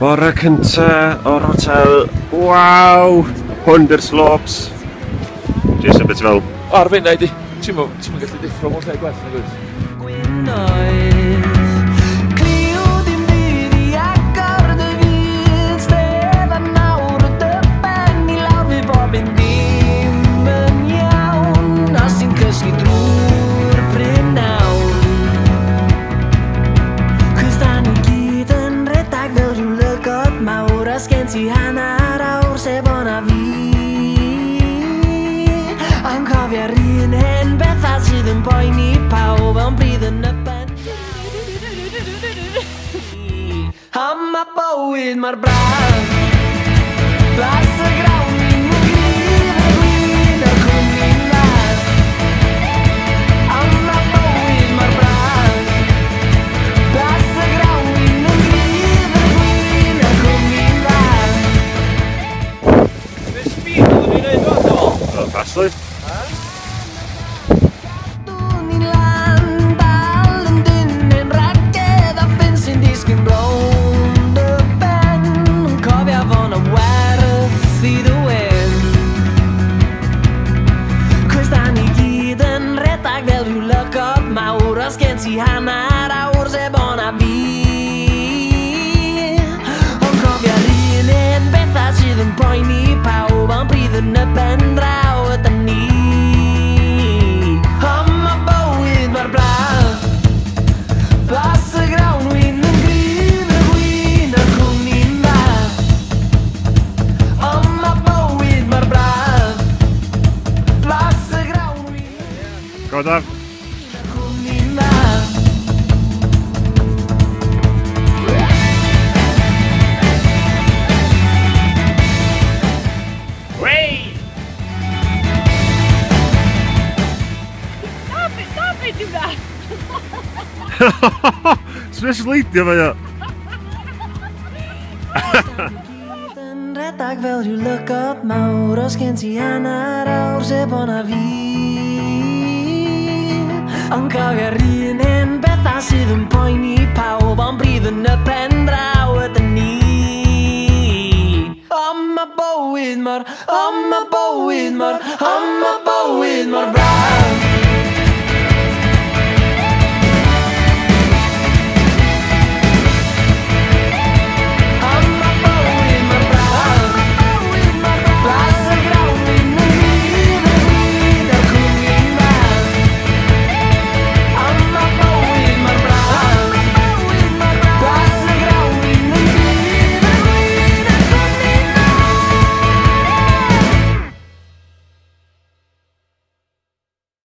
Bore cynta o'r hotel. Waw! Wonder Slopes. Jyst yn bit fel... Ar fenna i di. Ti'n gallu deffro mewn lle gwell na gwrs. Gen ti hanner awr sebon a fi A'n cofio'r un hen bethau sydd yn poeni pawb Ond bryd yn y ben Am y bywyd mor braf Blas y grawn ni'n gryf y gwyn y cwmni'n lad Am y bywyd mor braf Blas y grawn ni'n gryf y gwyn y cwmni'n lad Fastlwy. Ni'n lan dal yn dyn yn ragedd a ffyn sy'n disgyn rownd y ben Yn cofio fo'n y werth i ddwyn Cos da ni gyd yn redag fel rhyw lygod mawr Os gen ti hanner awr sebon a fi Ond cofio'r un bethau sydd yn poeni pawb Ond bryd yn y ben draw ydyn ni Am y bywyd mor braf Blas y grawn wyn yn gryf y gwyn y cwmni'n bach Am y bywyd mor braf Blas y grawn wyn Go Daf. y cwmni'n bach Stop it, do that! Smash leidio fe ia. Yn redag fel rhyw lygod mawr Os gen ti hanner awr sebon a fi Ond cofio'r un hen bethau sydd yn poeni pawb Ond bryd yn y pen draw ydyn ni Am y bywyd mor